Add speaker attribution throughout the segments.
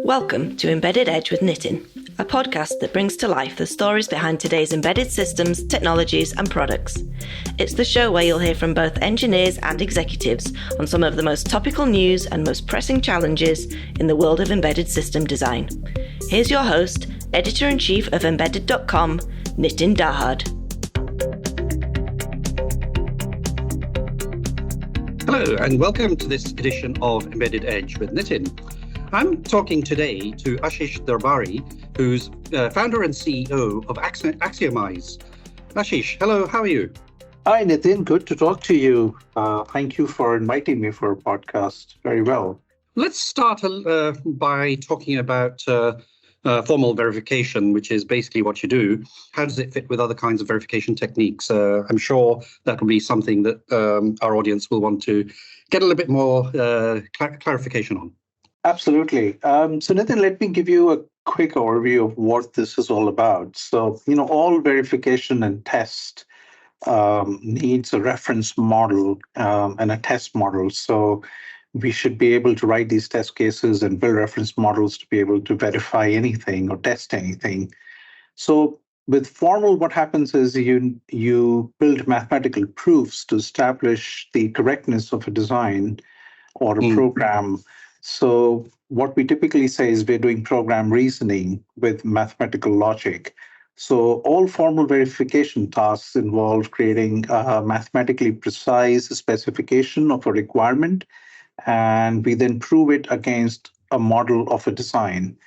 Speaker 1: Welcome to Embedded Edge with Nitin, a podcast that brings to life the stories behind today's embedded systems, technologies and products. It's the show where you'll hear from both engineers and executives on some of the most topical news and most pressing challenges in the world of embedded system design. Here's your host, Editor-in-Chief of Embedded.com, Nitin Dahad.
Speaker 2: Hello and welcome to this edition of Embedded Edge with Nitin. I'm talking today to Ashish Darbari, who's founder and CEO of Axiomise. Ashish, hello, how are you?
Speaker 3: Hi, Nitin. Good to talk to you. Thank you for inviting me for a podcast. Very well.
Speaker 2: Let's start by talking about formal verification, which is basically what you do. How does it fit with other kinds of verification techniques? I'm sure that will be something that our audience will want to get a little bit more clarification on.
Speaker 3: Absolutely. So, Nitin, let me give you a quick overview of what this is all about. So, all verification and test needs a reference model and a test model. So we should be able to write these test cases and build reference models to be able to verify anything or test anything. So with formal, what happens is you build mathematical proofs to establish the correctness of a design or a program. So what we typically say is we're doing program reasoning with mathematical logic. So all formal verification tasks involve creating a mathematically precise specification of a requirement, and we then prove it against a model of a design.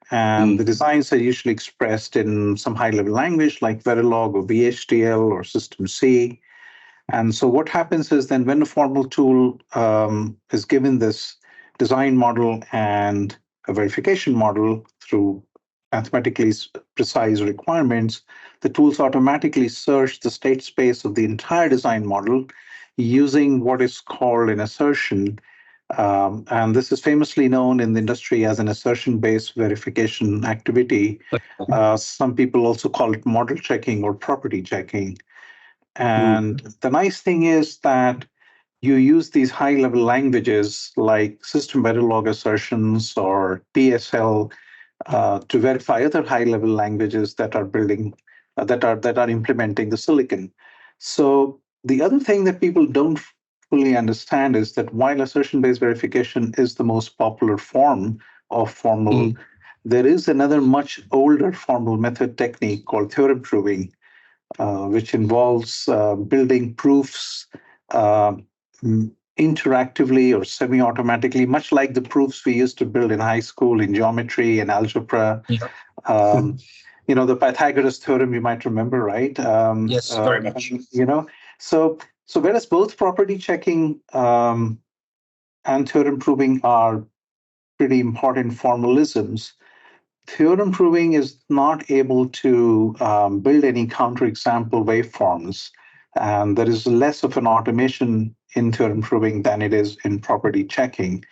Speaker 3: And the designs are usually expressed in some high-level language like Verilog or VHDL or System C. And so what happens is then when a formal tool is given this design model and a verification model through mathematically precise requirements, the tools automatically search the state space of the entire design model using what is called an assertion. And this is famously known in the industry as an assertion-based verification activity. Some people also call it model checking or property checking. And the nice thing is that you use these high-level languages like system Verilog assertions or PSL to verify other high-level languages that are building that are implementing the silicon. So the other thing that people don't fully understand is that while assertion-based verification is the most popular form of formal, there is another much older formal method technique called theorem proving, which involves building proofs interactively or semi-automatically, much like the proofs we used to build in high school in geometry and algebra. The Pythagoras theorem, you might remember, right?
Speaker 2: Yes, very much.
Speaker 3: So whereas both property checking and theorem proving are pretty important formalisms, theorem proving is not able to build any counterexample waveforms. And there is less of an automation in theorem proving than it is in property checking.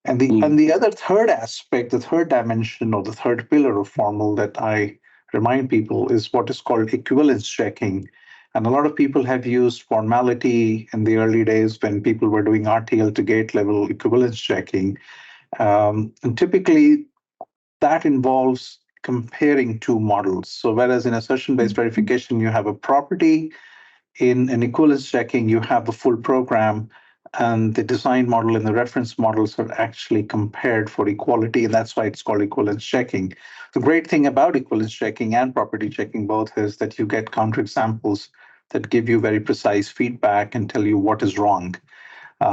Speaker 3: And the other third aspect, the third dimension or the third pillar of formal that I remind people is what is called equivalence checking. And a lot of people have used formality in the early days when people were doing RTL to gate level equivalence checking. And typically that involves comparing two models. So whereas in assertion-based verification, you have a property, in an equivalence checking, you have the full program, and the design model and the reference models are actually compared for equality, and that's why it's called equivalence checking. The great thing about equivalence checking and property checking both is that you get counterexamples that give you very precise feedback and tell you what is wrong.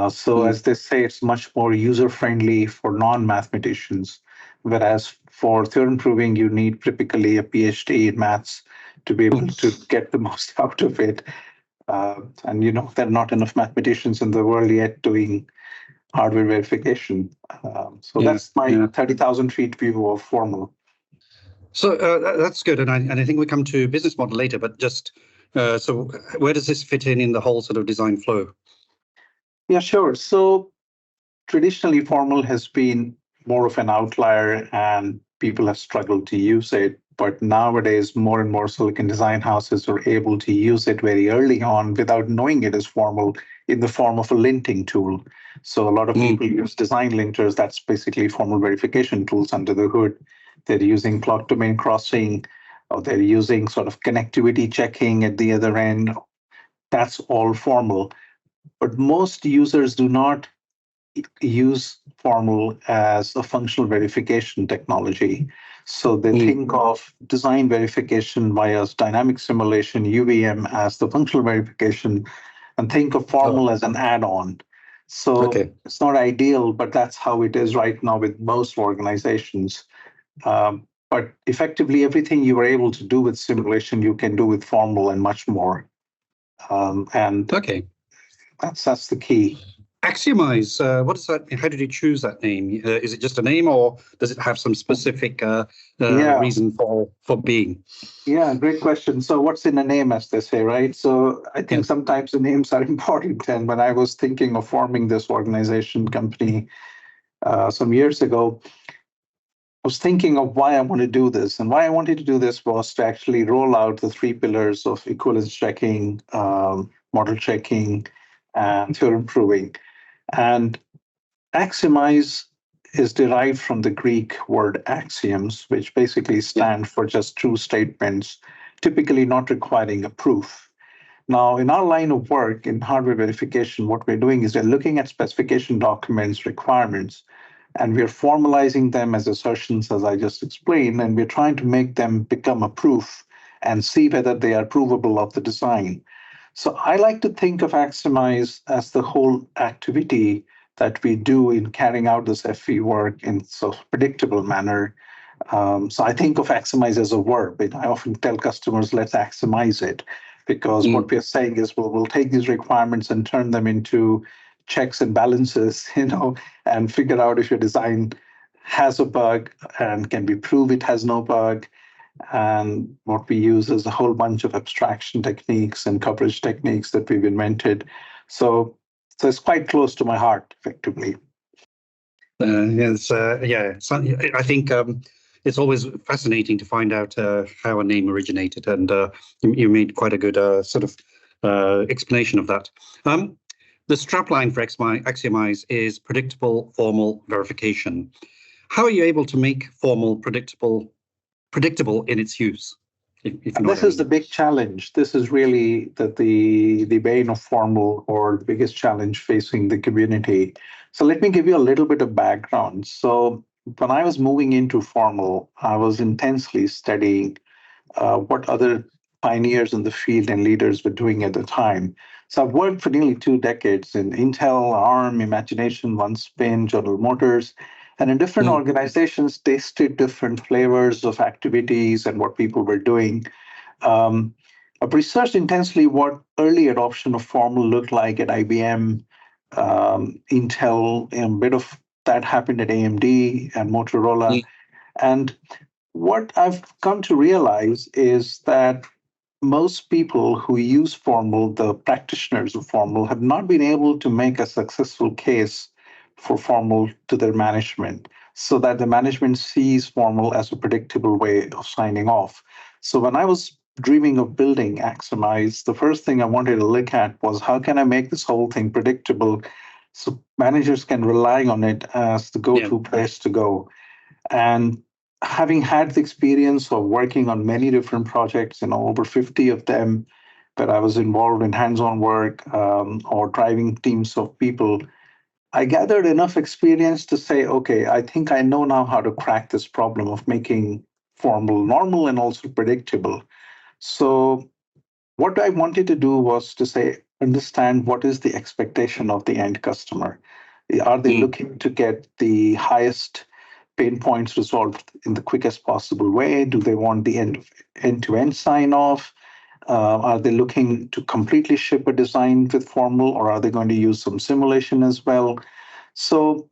Speaker 3: So as they say, it's much more user-friendly for non-mathematicians, whereas for theorem proving, you need typically a PhD in maths to be able to get the most out of it. And there are not enough mathematicians in the world yet doing hardware verification. That's my 30,000 feet view of formal.
Speaker 2: So that's good. And I think we come to business model later, but just so where does this fit in the whole sort of design flow?
Speaker 3: Yeah, sure. So traditionally, formal has been more of an outlier and people have struggled to use it. But nowadays, more and more silicon design houses are able to use it very early on without knowing it is formal in the form of a linting tool. So a lot of people use design linters. That's basically formal verification tools under the hood. They're using clock domain crossing, or they're using sort of connectivity checking at the other end. That's all formal. But most users do not use formal as a functional verification technology. So they think of design verification via dynamic simulation, UVM, as the functional verification, and think of formal as an add-on. So it's not ideal, but that's how it is right now with most organizations. But effectively, everything you were able to do with simulation, you can do with formal and much more. And that's the key.
Speaker 2: Axiomise, what does that mean? How did you choose that name? Is it just a name, or does it have some specific reason for being?
Speaker 3: Yeah, great question. So what's in a name, as they say, right? So I think sometimes the names are important. And when I was thinking of forming this organization company some years ago, I was thinking of why I want to do this. And why I wanted to do this was to actually roll out the 3 pillars of equivalence checking, model checking, and theorem proving. And Axiomise is derived from the Greek word axioms, which basically stand for just true statements, typically not requiring a proof. Now, in our line of work in hardware verification, what we're doing is we're looking at specification documents, requirements, and we're formalizing them as assertions, as I just explained, and we're trying to make them become a proof and see whether they are provable of the design. So I like to think of Axiomise as the whole activity that we do in carrying out this FV work in so predictable manner. So I think of Axiomise as a verb. I often tell customers, let's Axiomise it, because what we're saying is we'll take these requirements and turn them into checks and balances, and figure out if your design has a bug and can we prove it has no bug. And what we use is a whole bunch of abstraction techniques and coverage techniques that we've invented. So it's quite close to my heart, effectively.
Speaker 2: I think it's always fascinating to find out how a name originated, and you made quite a good sort of explanation of that. The strapline for Axiomise is predictable formal verification. How are you able to make formal predictable in its use?
Speaker 3: This is the big challenge. This is really the bane of formal, or the biggest challenge facing the community. So let me give you a little bit of background. So when I was moving into formal, I was intensely studying what other pioneers in the field and leaders were doing at the time. So I've worked for nearly 2 decades in Intel, ARM, Imagination, OneSpin, General Motors, and in different organizations, tasted different flavors of activities and what people were doing. I've researched intensely what early adoption of formal looked like at IBM, Intel, and a bit of that happened at AMD and Motorola. And what I've come to realize is that most people who use formal, the practitioners of formal, have not been able to make a successful case for formal to their management, so that the management sees formal as a predictable way of signing off. So when I was dreaming of building Axiomise, the first thing I wanted to look at was how can I make this whole thing predictable so managers can rely on it as the go-to place to go. And having had the experience of working on many different projects, over 50 of them, that I was involved in hands-on work or driving teams of people, I gathered enough experience to say, okay, I think I know now how to crack this problem of making formal normal and also predictable. So what I wanted to do was to say, understand what is the expectation of the end customer. Are they looking to get the highest pain points resolved in the quickest possible way? Do they want the end-to-end sign-off? Are they looking to completely ship a design with formal, or are they going to use some simulation as well? So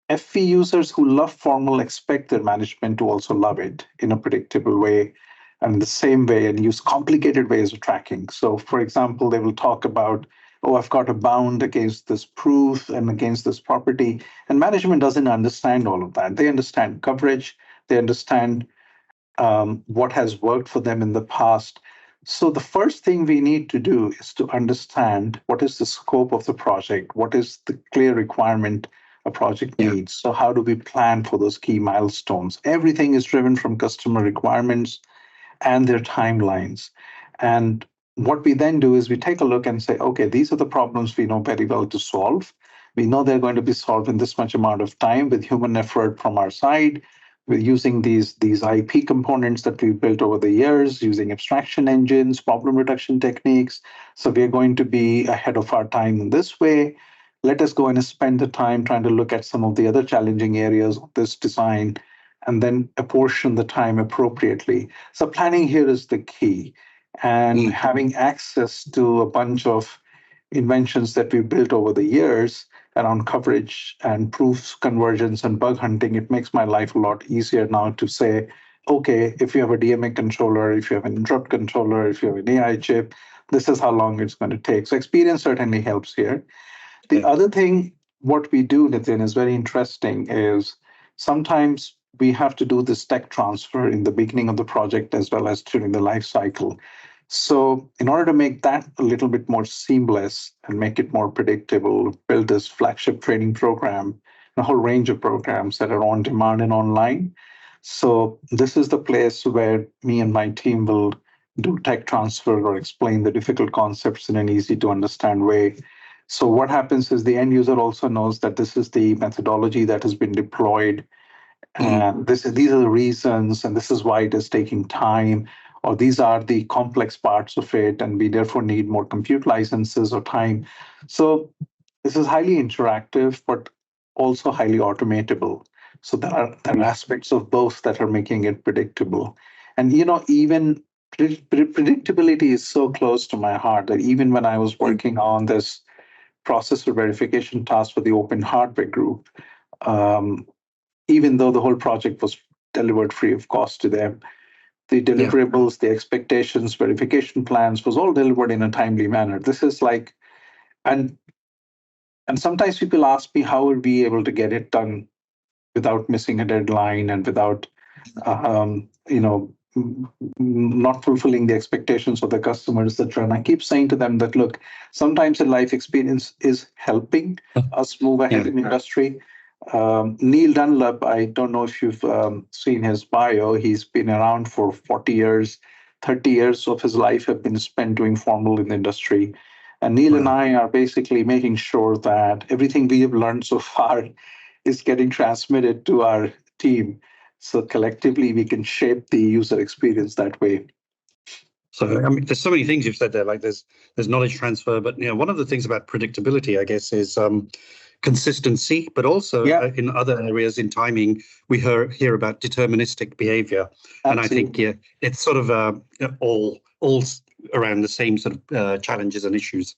Speaker 3: FV users who love formal expect their management to also love it in a predictable way, and the same way, and use complicated ways of tracking. So for example, they will talk about, I've got a bound against this proof and against this property. And management doesn't understand all of that. They understand coverage. They understand what has worked for them in the past. So the first thing we need to do is to understand what is the scope of the project, what is the clear requirement a project needs. So how do we plan for those key milestones? Everything is driven from customer requirements and their timelines. And what we then do is we take a look and say, okay, these are the problems we know very well to solve. We know they're going to be solved in this much amount of time with human effort from our side. We're using these IP components that we've built over the years, using abstraction engines, problem reduction techniques. So we're going to be ahead of our time in this way. Let us go and spend the time trying to look at some of the other challenging areas of this design and then apportion the time appropriately. So planning here is the key. And having access to a bunch of inventions that we built over the years around coverage and proofs, convergence, and bug hunting, it makes my life a lot easier now to say, okay, if you have a DMA controller, if you have an interrupt controller, if you have an AI chip, this is how long it's going to take. So experience certainly helps here. The other thing, what we do, Nitin, is very interesting, is sometimes we have to do this tech transfer in the beginning of the project as well as during the life cycle. So in order to make that a little bit more seamless and make it more predictable, build this flagship training program, a whole range of programs that are on demand and online. So this is the place where me and my team will do tech transfer or explain the difficult concepts in an easy to understand way. So what happens is the end user also knows that this is the methodology that has been deployed, and these are the reasons, and this is why it is taking time, or these are the complex parts of it, and we therefore need more compute licenses or time. So this is highly interactive, but also highly automatable. So there are aspects of both that are making it predictable. And even predictability is so close to my heart that even when I was working on this processor verification task for the Open Hardware Group, um, even though the whole project was delivered free of cost to them, the deliverables, the expectations, verification plans was all delivered in a timely manner. This is like, and sometimes people ask me how are we able to get it done without missing a deadline and without, not fulfilling the expectations of the customers, etc. And I keep saying to them that, look, sometimes a life experience is helping us move ahead in industry. Neil Dunlop, I don't know if you've seen his bio. He's been around for 40 years. 30 years of his life have been spent doing formal in the industry. And Neil and I are basically making sure that everything we have learned so far is getting transmitted to our team. So collectively, we can shape the user experience that way.
Speaker 2: So, I mean, there's so many things you've said there, like there's knowledge transfer, but one of the things about predictability, I guess, is consistency, but also in other areas in timing, we hear about deterministic behavior. Absolutely. And I think it's sort of all around the same sort of challenges and issues.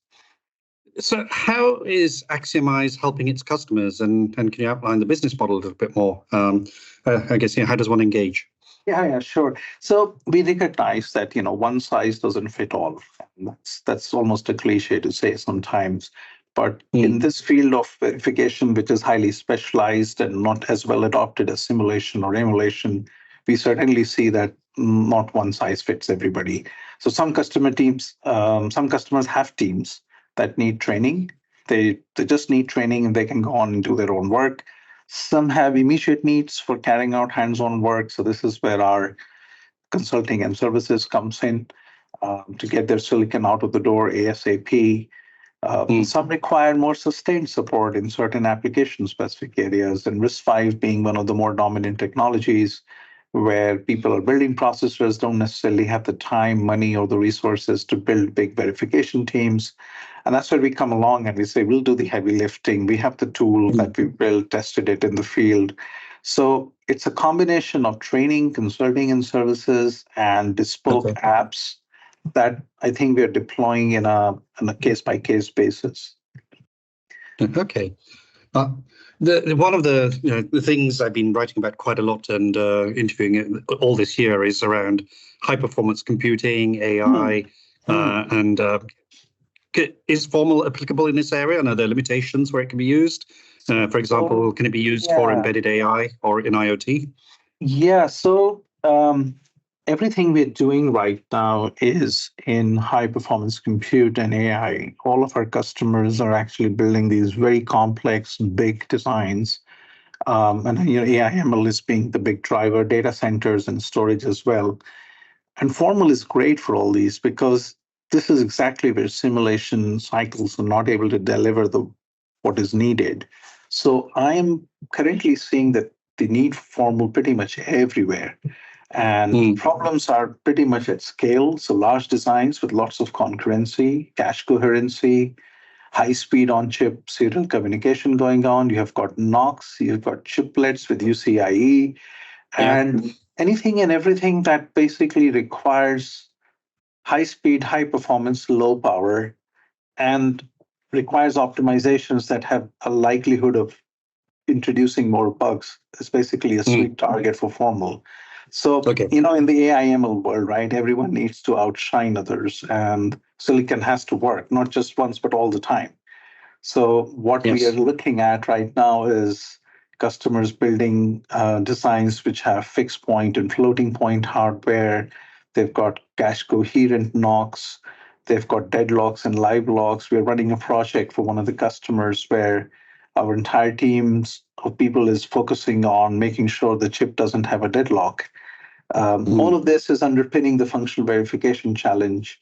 Speaker 2: So how is Axiomise helping its customers, and can you outline the business model a little bit more? I guess, how does one engage?
Speaker 3: Yeah, sure. So we recognize that, one size doesn't fit all. That's almost a cliche to say sometimes. But in this field of verification, which is highly specialized and not as well adopted as simulation or emulation, we certainly see that not one size fits everybody. So some customers have teams that need training. They just need training and they can go on and do their own work. Some have immediate needs for carrying out hands-on work. So this is where our consulting and services comes in to get their silicon out of the door ASAP. Some require more sustained support in certain application-specific areas, and RISC-V being one of the more dominant technologies where people are building processors, don't necessarily have the time, money, or the resources to build big verification teams. And that's where we come along and we say, we'll do the heavy lifting. We have the tool that we built, tested it in the field. So it's a combination of training, consulting and services, and bespoke apps that I think we're deploying in a case-by-case basis.
Speaker 2: Okay. One of the things I've been writing about quite a lot and interviewing all this year is around high-performance computing, AI, and is formal applicable in this area? And are there limitations where it can be used? For example, can it be used for embedded AI or in IoT?
Speaker 3: Yeah, so everything we're doing right now is in high performance compute and AI. All of our customers are actually building these very complex, big designs. And AI ML is being the big driver, data centers and storage as well. And formal is great for all these because this is exactly where simulation cycles are not able to deliver the what is needed. So I am currently seeing that the need for formal pretty much everywhere. And
Speaker 2: Mm.
Speaker 3: problems are pretty much at scale. So large designs with lots of concurrency, cache coherency, high speed on chip serial communication going on. You have got NOx, you've got chiplets with UCIe,
Speaker 2: Yeah.
Speaker 3: and anything and everything that basically requires high speed, high performance, low power, and requires optimizations that have a likelihood of introducing more bugs is basically a
Speaker 2: Mm.
Speaker 3: sweet target for formal. So,
Speaker 2: Okay.
Speaker 3: in the AI ML world, right, everyone needs to outshine others, and silicon has to work, not just once, but all the time. So what we are
Speaker 2: Yes.
Speaker 3: looking at right now is customers building designs which have fixed point and floating point hardware. They've got cache coherent knocks. They've got deadlocks and live locks. We're running a project for one of the customers where our entire teams of people is focusing on making sure the chip doesn't have a deadlock. All
Speaker 2: Mm.
Speaker 3: of this is underpinning the functional verification challenge.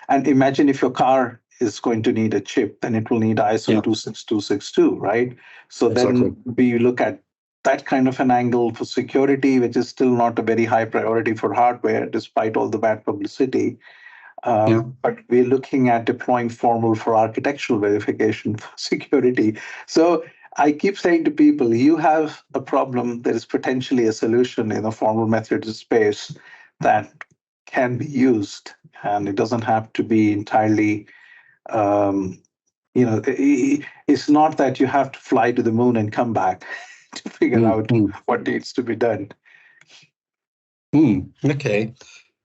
Speaker 3: And imagine if your car is going to need a chip, then it will need ISO
Speaker 2: Yeah.
Speaker 3: 26262, right? So
Speaker 2: Exactly.
Speaker 3: then we look at that kind of an angle for security, which is still not a very high priority for hardware, despite all the bad publicity.
Speaker 2: Yeah.
Speaker 3: But we're looking at deploying formal for architectural verification for security. So I keep saying to people, you have a problem, there is potentially a solution in a formal methods space that can be used. And it doesn't have to be entirely, um, it's not that you have to fly to the moon and come back to figure
Speaker 2: Mm.
Speaker 3: out
Speaker 2: Mm.
Speaker 3: what needs to be done.
Speaker 2: Mm. Okay.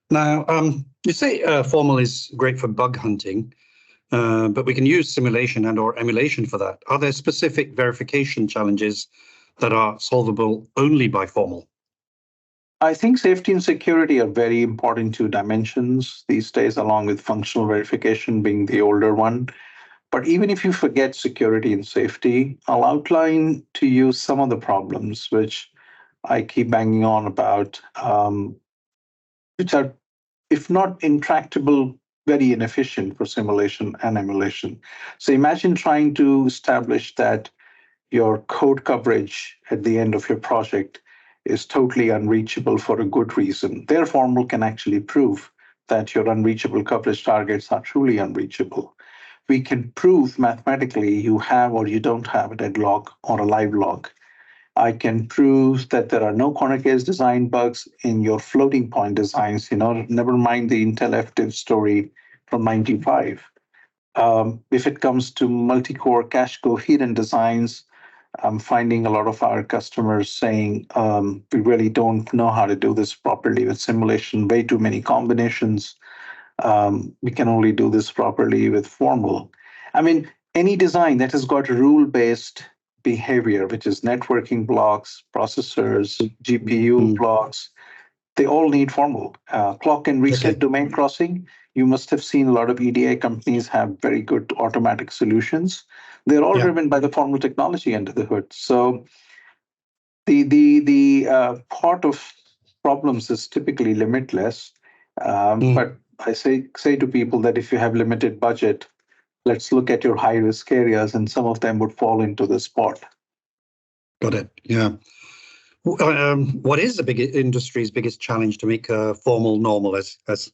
Speaker 2: Now, you say formal is great for bug hunting, but we can use simulation and or emulation for that. Are there specific verification challenges that are solvable only by formal?
Speaker 3: I think safety and security are very important two dimensions these days, along with functional verification being the older one. But even if you forget security and safety, I'll outline to you some of the problems which I keep banging on about, which are, if not intractable, very inefficient for simulation and emulation. So imagine trying to establish that your code coverage at the end of your project is totally unreachable for a good reason. Their formal can actually prove that your unreachable coverage targets are truly unreachable. We can prove mathematically you have or you don't have a deadlock or a live log. I can prove that there are no corner case design bugs in your floating point designs, never mind the Intel FDiv story from 95. If it comes to multi-core cache coherent designs, I'm finding a lot of our customers saying we really don't know how to do this properly with simulation, way too many combinations. We can only do this properly with formal. I mean, any design that has got rule-based behavior, which is networking blocks, processors, GPU
Speaker 2: Mm.
Speaker 3: blocks, they all need formal. Clock and reset
Speaker 2: Okay.
Speaker 3: domain crossing. You must have seen a lot of EDA companies have very good automatic solutions. They're all
Speaker 2: Yeah.
Speaker 3: driven by the formal technology under the hood. So the part of problems is typically limitless.
Speaker 2: Mm.
Speaker 3: But I say to people that if you have limited budget, let's look at your high risk areas, and some of them would fall into this spot.
Speaker 2: Got it. Yeah. What is the industry's biggest challenge to make formal normal, as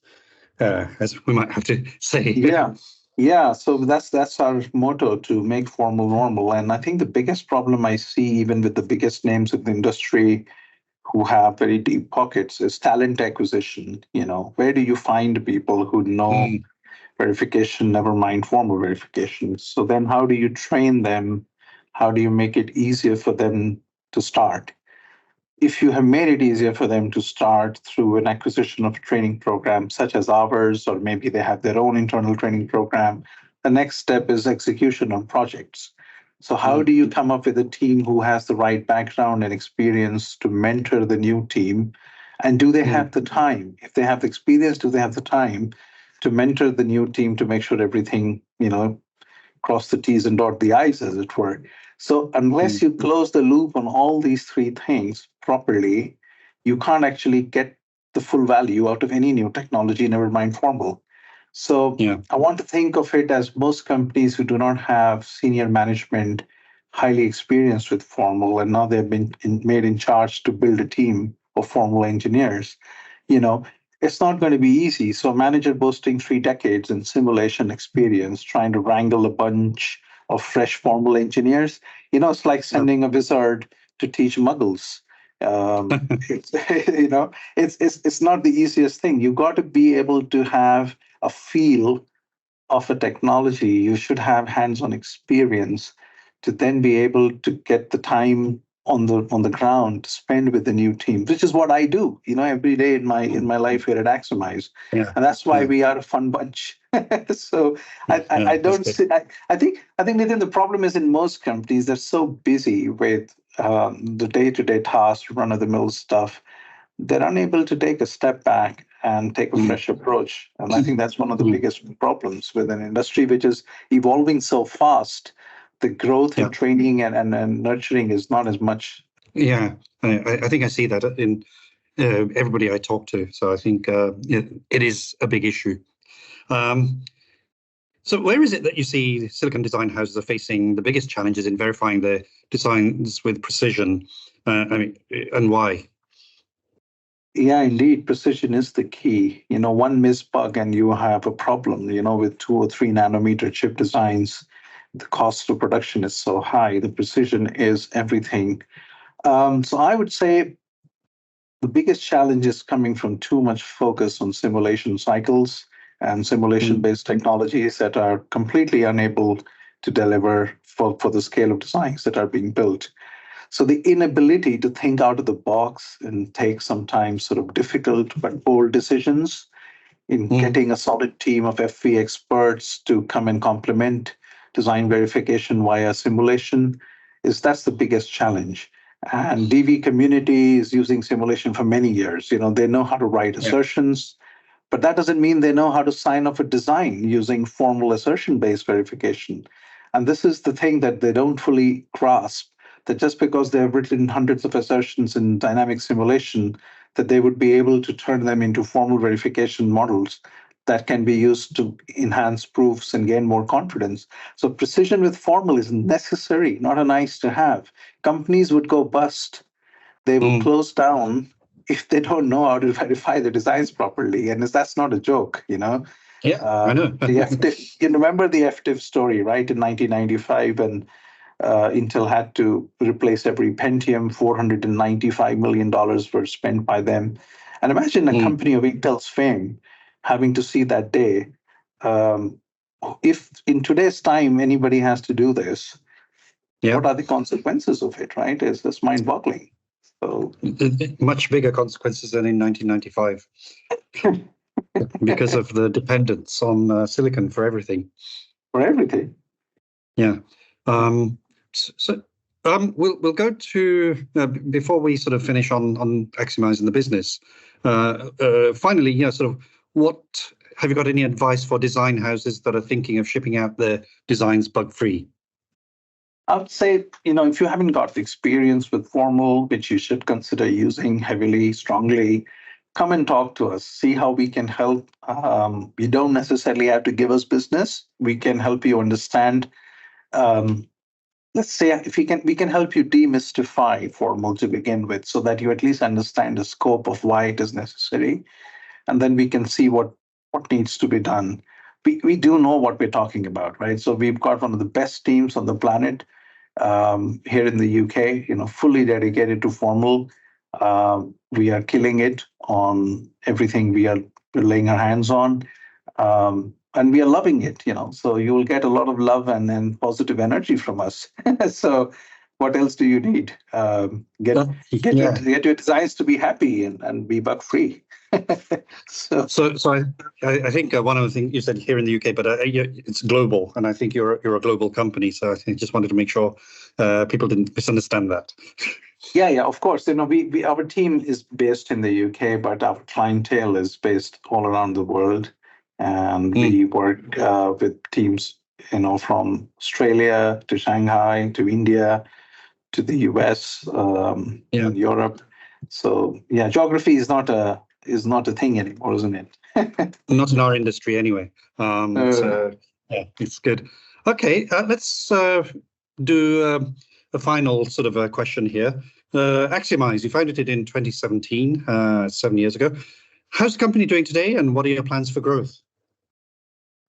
Speaker 2: we might have to say?
Speaker 3: Yeah. Yeah, so that's our motto, to make formal normal. And I think the biggest problem I see, even with the biggest names in the industry who have very deep pockets, is talent acquisition. Where do you find people who know
Speaker 2: Mm.
Speaker 3: verification, never mind formal verification? So then how do you train them? How do you make it easier for them to start? If you have made it easier for them to start through an acquisition of a training program such as ours, or maybe they have their own internal training program, the next step is execution on projects. So, how
Speaker 2: Mm.
Speaker 3: do you come up with a team who has the right background and experience to mentor the new team? And do they have the time? If they have the experience, do they have the time to mentor the new team to make sure everything, cross the T's and dot the I's, as it were? So unless you close the loop on all these three things properly, you can't actually get the full value out of any new technology, never mind formal. So I want to think of it as most companies who do not have senior management highly experienced with formal, and now they've been made in charge to build a team of formal engineers. It's not going to be easy. So a manager boasting 3 decades in simulation experience, trying to wrangle a bunch of fresh formal engineers, it's like sending a wizard to teach muggles. It's not the easiest thing. You got to be able to have a feel of a technology. You should have hands-on experience to then be able to get the time on the ground to spend with the new team, which is what I do, every day in my life here at Axiomise. And that's why we are a fun bunch. So I don't see. I think Nitin, the problem is in most companies they're so busy with the day-to-day tasks, run-of-the-mill stuff, they're unable to take a step back and take a fresh approach. And I think that's one of the biggest problems with an industry which is evolving so fast. The growth in training and nurturing is not as much.
Speaker 2: Yeah, I think I see that in everybody I talk to. So I think it is a big issue. So where is it that you see silicon design houses are facing the biggest challenges in verifying their designs with precision? And why?
Speaker 3: Yeah, indeed, precision is the key. One missed bug and you have a problem. With 2 or 3 nanometer chip designs, the cost of production is so high. The precision is everything. So I would say the biggest challenge is coming from too much focus on simulation cycles and simulation-based technologies that are completely unable to deliver for the scale of designs that are being built. So the inability to think out of the box and take sometimes sort of difficult but bold decisions in getting a solid team of FV experts to come and complement design verification via simulation that's the biggest challenge. And DV community is using simulation for many years. They know how to write assertions, but that doesn't mean they know how to sign off a design using formal assertion-based verification. And this is the thing that they don't fully grasp, that just because they have written hundreds of assertions in dynamic simulation, that they would be able to turn them into formal verification models that can be used to enhance proofs and gain more confidence. So precision with formal is necessary, not a nice to have. Companies would go bust. They will close down if they don't know how to verify the designs properly. And that's not a joke,
Speaker 2: Yeah, I know.
Speaker 3: You remember the FDIV story, right, in 1995, and Intel had to replace every Pentium. $495 million were spent by them. And imagine a company of Intel's fame having to see that day. If in today's time anybody has to do this, what are the consequences of it, right? It's just mind-boggling. So
Speaker 2: much bigger consequences than in 1995 because of the dependence on silicon for everything.
Speaker 3: For everything.
Speaker 2: Yeah. We'll go to before we sort of finish on Axiomising the business. Finally, sort of what have you got any advice for design houses that are thinking of shipping out their designs bug-free?
Speaker 3: I would say, if you haven't got the experience with formal, which you should consider using heavily, strongly, come and talk to us. See how we can help. You don't necessarily have to give us business. We can help you understand. Let's say if we can help you demystify formal to begin with, so that you at least understand the scope of why it is necessary, and then we can see what needs to be done. We do know what we're talking about, right? So we've got one of the best teams on the planet here in the UK, fully dedicated to formal. We are killing it on everything we're laying our hands on. And we are loving it, So you will get a lot of love and positive energy from us. So what else do you need? Get your designs to be happy and be bug-free.
Speaker 2: So I think one of the things you said here in the UK, but it's global, and I think you're a global company. So I just wanted to make sure people didn't misunderstand that.
Speaker 3: Yeah, of course. We our team is based in the UK, but our clientele is based all around the world, and we work with teams, from Australia to Shanghai to India to the US, and Europe. So yeah, geography is not a thing anymore, isn't it?
Speaker 2: Not in our industry anyway. So yeah, it's good. Okay, let's do a final sort of a question here. Axiomise, you founded it in 2017, 7 years ago. How's the company doing today, and what are your plans for growth?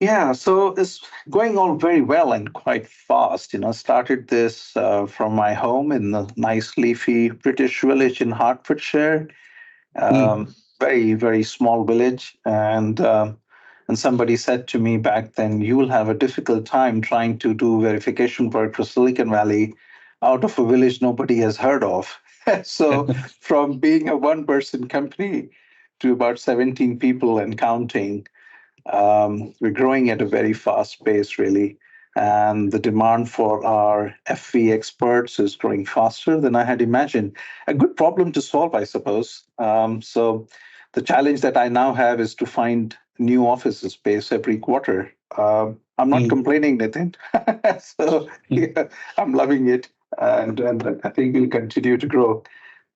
Speaker 3: Yeah, so it's going on very well and quite fast. Started this from my home in the nice leafy British village in Hertfordshire. Very, very small village. And somebody said to me back then, you will have a difficult time trying to do verification work for Silicon Valley out of a village nobody has heard of. So from being a one-person company to about 17 people and counting, we're growing at a very fast pace, really. And the demand for our FV experts is growing faster than I had imagined. A good problem to solve, I suppose. So the challenge that I now have is to find new office space every quarter. I'm not complaining, Nitin. So yeah, I'm loving it. And I think we'll continue to grow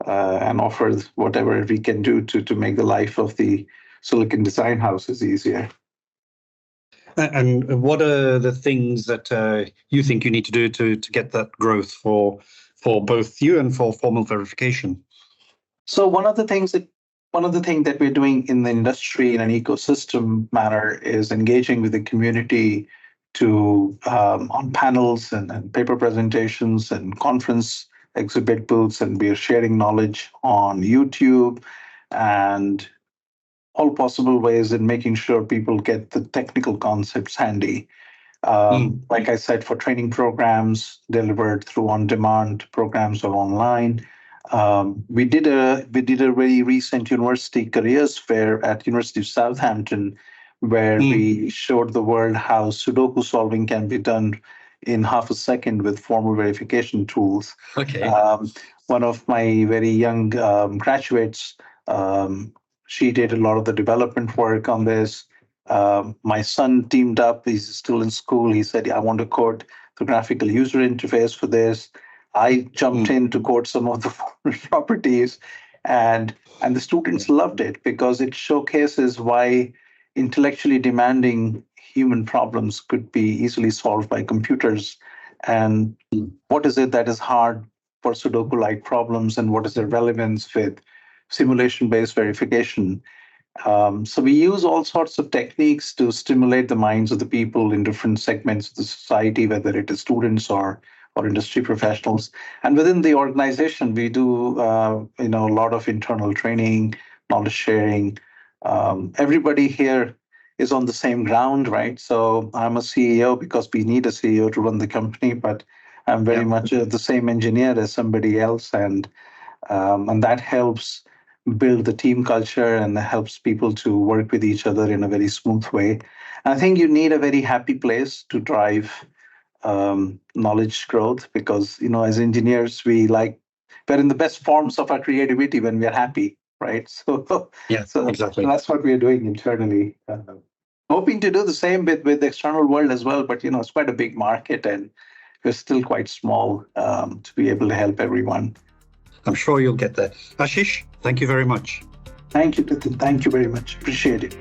Speaker 3: and offer whatever we can do to make the life of the Silicon Design houses easier.
Speaker 2: And what are the things that you think you need to do to get that growth for both you and for formal verification?
Speaker 3: So one of the things that we're doing in the industry in an ecosystem manner is engaging with the community to on panels and paper presentations and conference exhibit booths, and we are sharing knowledge on YouTube and all possible ways in making sure people get the technical concepts handy. Like I said, for training programs delivered through on-demand programs or online. We did a very recent university careers fair at University of Southampton, where we showed the world how Sudoku solving can be done in half a second with formal verification tools.
Speaker 2: Okay.
Speaker 3: One of my very young graduates, she did a lot of the development work on this. My son teamed up. He's still in school. He said, I want to code the graphical user interface for this. I jumped in to code some of the properties, and the students loved it because it showcases why intellectually demanding human problems could be easily solved by computers. And what is it that is hard for Sudoku-like problems, and what is the relevance with simulation-based verification? So we use all sorts of techniques to stimulate the minds of the people in different segments of the society, whether it is students or industry professionals. And within the organization, we do a lot of internal training, knowledge sharing. Everybody here is on the same ground, right? So I'm a CEO because we need a CEO to run the company, but I'm very much the same engineer as somebody else, and that helps build the team culture and helps people to work with each other in a very smooth way. And I think you need a very happy place to drive knowledge growth, because as engineers we're in the best forms of our creativity when we're happy, right? So exactly, that's what we're doing internally. Hoping to do the same with the external world as well, but it's quite a big market and we're still quite small to be able to help everyone.
Speaker 2: I'm sure you'll get there. Ashish, thank you very much.
Speaker 3: Thank you, Nitin. Thank you very much. Appreciate it.